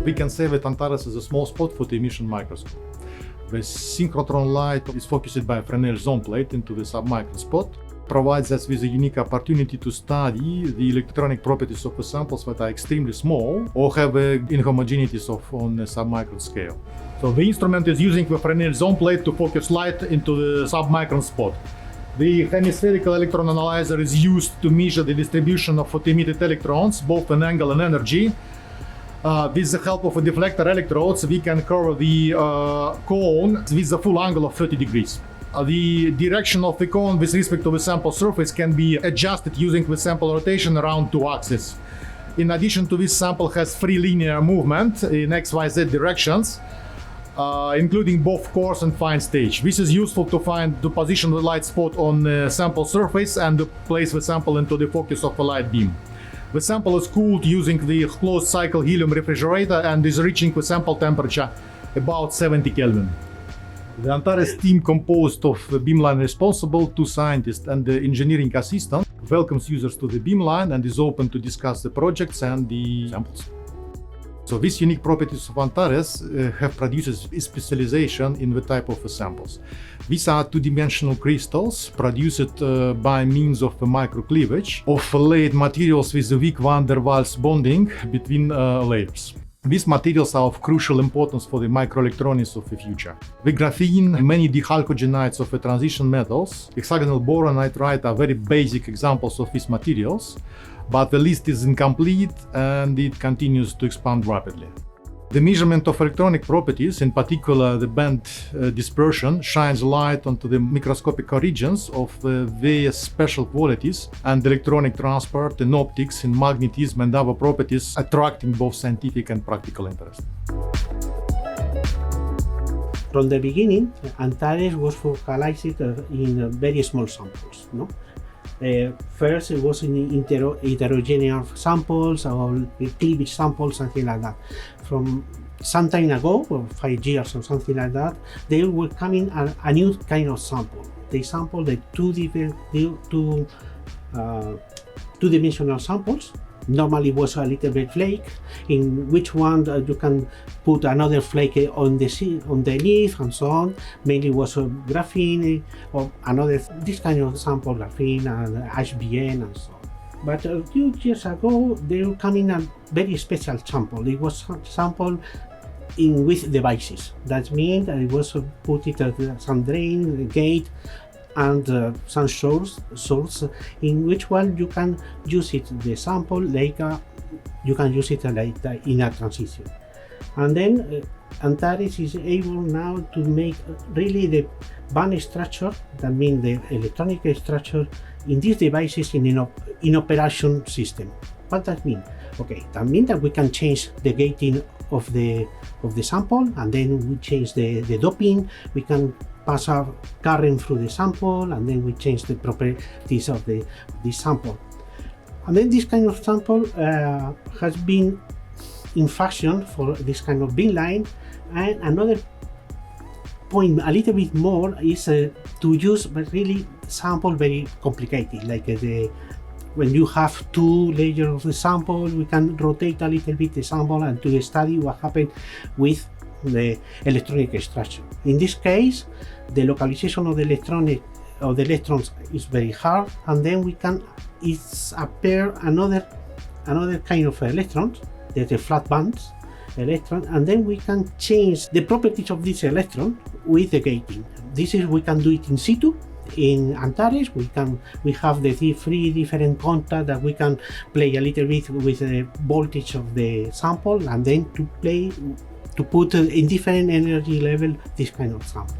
We can say that ANTARES is a small spot for the emission microscope. The synchrotron light is focused by a Fresnel zone plate into the submicron spot, provides us with a unique opportunity to study the electronic properties of the samples that are extremely small or have inhomogeneities on a submicron scale. So the instrument is using the Fresnel zone plate to focus light into the submicron spot. The hemispherical electron analyzer is used to measure the distribution of photoemitted electrons, both in angle and energy. With the help of a deflector electrodes, we can cover the cone with the full angle of 30 degrees. The direction of the cone with respect to the sample surface can be adjusted using the sample rotation around two axes. In addition to this, sample has free linear movement in XYZ directions, including both coarse and fine stage. This is useful to position the light spot on the sample surface and to place the sample into the focus of a light beam. The sample is cooled using the closed cycle helium refrigerator and is reaching the sample temperature about 70 Kelvin. The ANTARES team, composed of the Beamline responsible, 2 scientists and the engineering assistant, welcomes users to the Beamline and is open to discuss the projects and the samples. So these unique properties of ANTARES have produced a specialization in the type of the samples. These are two-dimensional crystals produced by means of the microcleavage of layered materials with a weak van der Waals bonding between layers. These materials are of crucial importance for the microelectronics of the future. The graphene, many dichalcogenides of the transition metals, hexagonal boron, nitride are very basic examples of these materials, but the list is incomplete and it continues to expand rapidly. The measurement of electronic properties, in particular the band dispersion, shines light onto the microscopic origins of various special qualities and electronic transport in optics, in magnetism and other properties attracting both scientific and practical interest. From the beginning, ANTARES was focalized in very small samples. No? First, it was in heterogeneous samples or cleavage samples, something like that. From some time ago, or 5 years or something like that, they were coming a new kind of sample. They sampled the two-dimensional samples. Normally it was a little bit flake, in which one you can put another flake on the leaf and so on. Mainly was graphene or another, this kind of sample, graphene and HBN and so on. But a few years ago, they were coming a very special sample. It was sampled with devices. That means that it was put it at some drain, gate, and some source in which one you can use it, the sample, like you can use it like in a transition. And then ANTARES is able now to make really the band structure, that means the electronic structure in these devices in operation system. What that mean? Okay, that means that we can change the gating of the sample, and then we change the doping. We can pass a current through the sample, and then we change the properties of the sample. And then this kind of sample has been in fashion for this kind of beamline. And another point, a little bit more, is to use really sample very complicated, like when you have 2 layers of the sample, we can rotate a little bit the sample and to study what happened with the electronic structure. In this case, the localization of the electrons is very hard, and then we can appear another kind of electrons, the flat bands electron, and then we can change the properties of this electron with the gating. We can do it in situ. In ANTARES, we have the 3 different contacts that we can play a little bit with the voltage of the sample, and then to put in different energy level this kind of samples.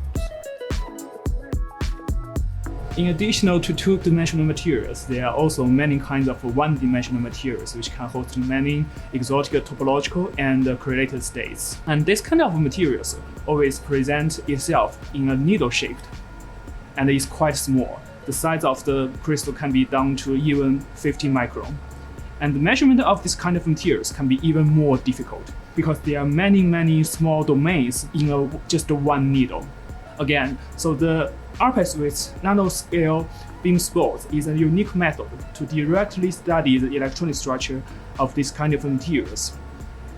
In addition to 2-dimensional materials, there are also many kinds of 1-dimensional materials which can host many exotic topological and correlated states. And this kind of materials always present itself in a needle shaped and is quite small. The size of the crystal can be down to even 50 micron. And the measurement of this kind of materials can be even more difficult because there are many small domains in just one needle. Again, so the ARPEX with nanoscale beam spots is a unique method to directly study the electronic structure of this kind of materials.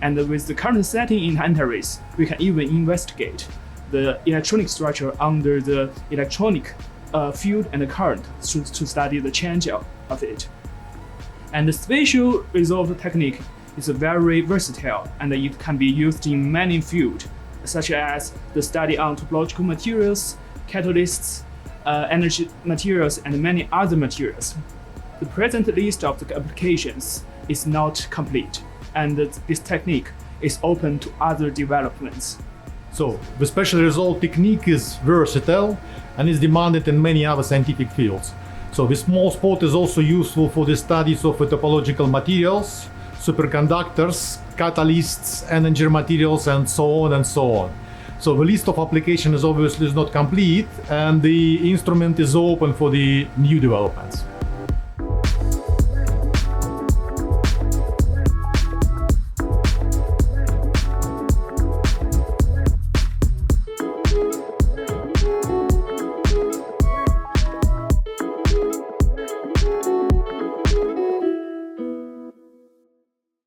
And with the current setting in ANTARES, we can even investigate the electronic structure under the electronic field and current to study the change of it. And the spatial resolved technique is very versatile, and it can be used in many fields, such as the study on topological materials, catalysts, energy materials, and many other materials. The present list of the applications is not complete, and this technique is open to other developments. So, the spatial resolve technique is versatile and is demanded in many other scientific fields. So, the small spot is also useful for the studies of topological materials, superconductors, catalysts, energy materials, and so on and so on. So, the list of applications obviously is not complete, and the instrument is open for the new developments.